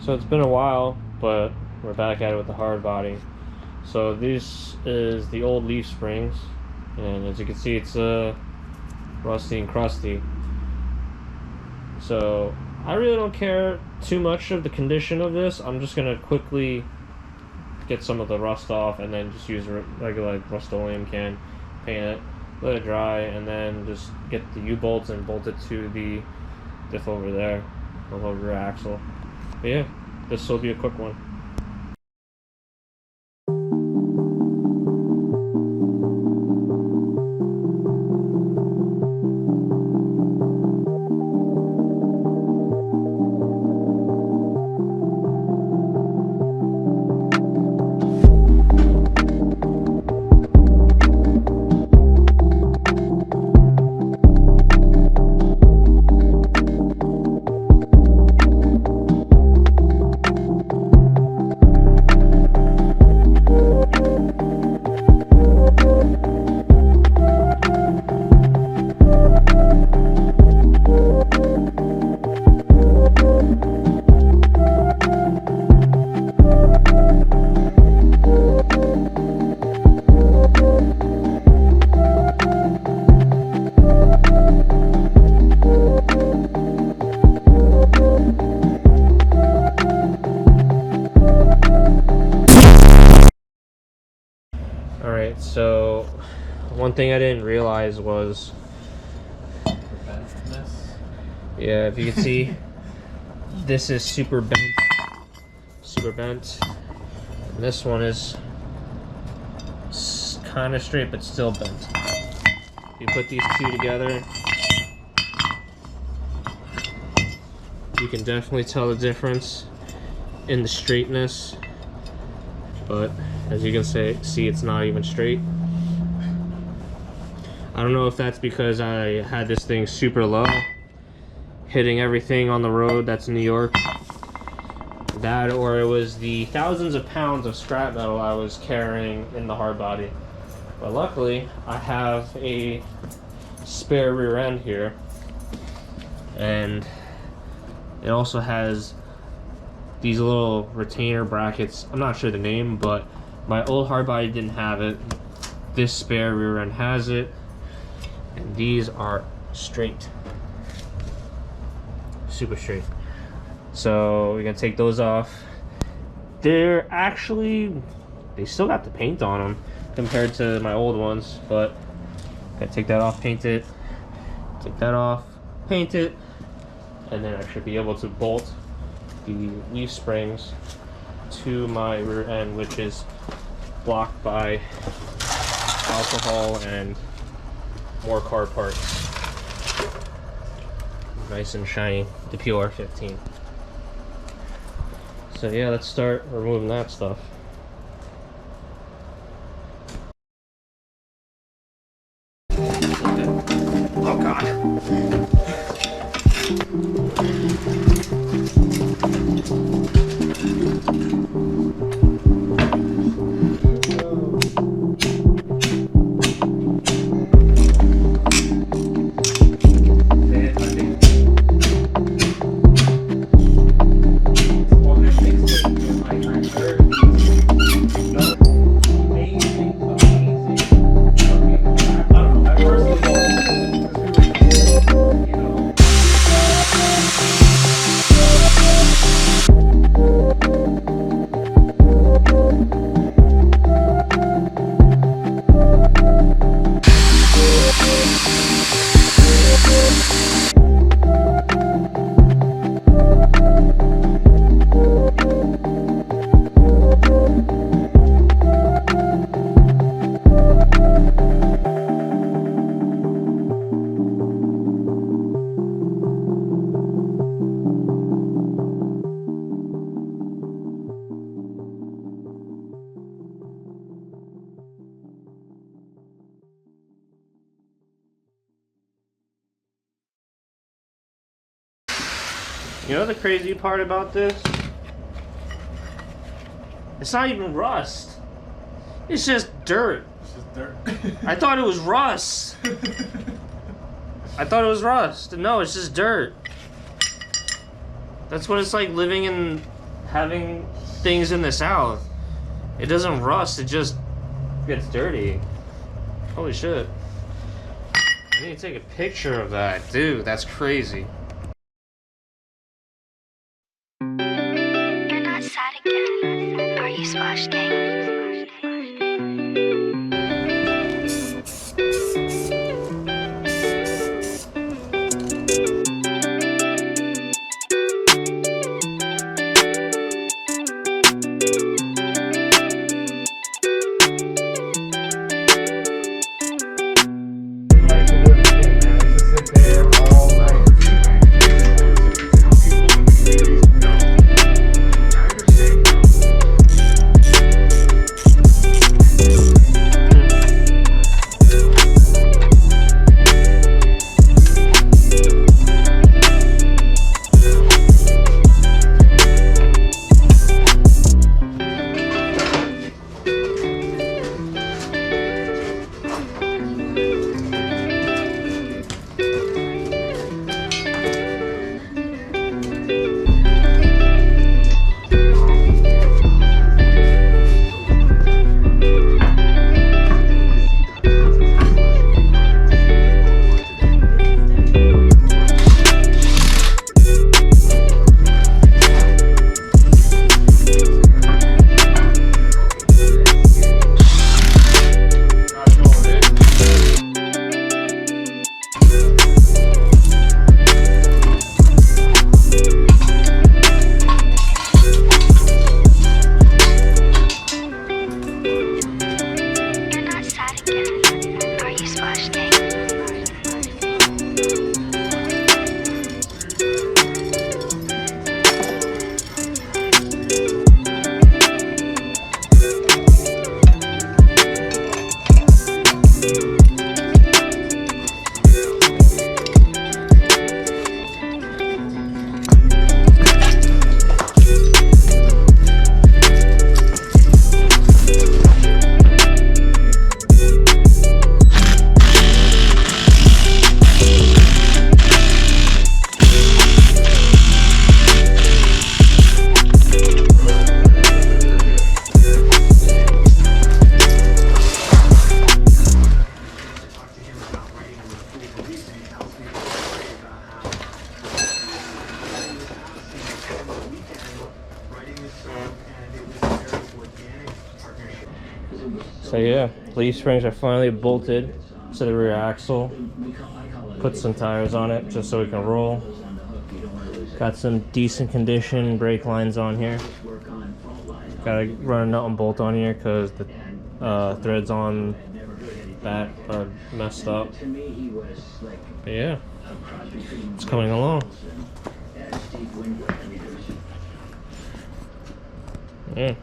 So it's been a while, but we're back at it with the hard body. So this is the old leaf springs, and as you can see, it's rusty and crusty. So I really don't care too much of the condition of this. I'm just gonna quickly get some of the rust off, and then just use a regular Rust-Oleum can, paint it, let it dry, and then just get the U-bolts and bolt it to the diff over there, the whole rear axle. But yeah, this will be a quick one. Alright, so one thing I didn't realize was, yeah, if you can see, this is super bent, and this one is kind of straight but still bent. If you put these two together, you can definitely tell the difference in the straightness, but as you can see, it's not even straight. I don't know if that's because I had this thing super low, hitting everything on the road that's in New York, that, or it was the thousands of pounds of scrap metal I was carrying in the hard body. But luckily, I have a spare rear end here, and it also has these little retainer brackets. I'm not sure the name, but my old hard body didn't have it. This spare rear end has it, and these are straight, super straight. So we're gonna take those off. They're actually, they still got the paint on them compared to my old ones, but gotta take that off, paint it, take that off, paint it, and then I should be able to bolt the leaf springs to my rear end, which is blocked by alcohol and more car parts. Nice and shiny, the PR15. So yeah, let's start removing that stuff. Oh God. You know the crazy part about this? It's not even rust. It's just dirt. It's just dirt. I thought it was rust. I thought it was rust. No, it's just dirt. That's what it's like living in having things in the South. It doesn't rust, it just gets dirty. Holy shit. I need to take a picture of that. Dude, that's crazy. You're not sad again. Are you Splash Gang? So yeah, leaf springs are finally bolted to the rear axle. Put some tires on it just so we can roll. Got some decent condition brake lines on here. Gotta run a nut and bolt on here because the threads on that are messed up. But yeah, it's coming along. Yeah.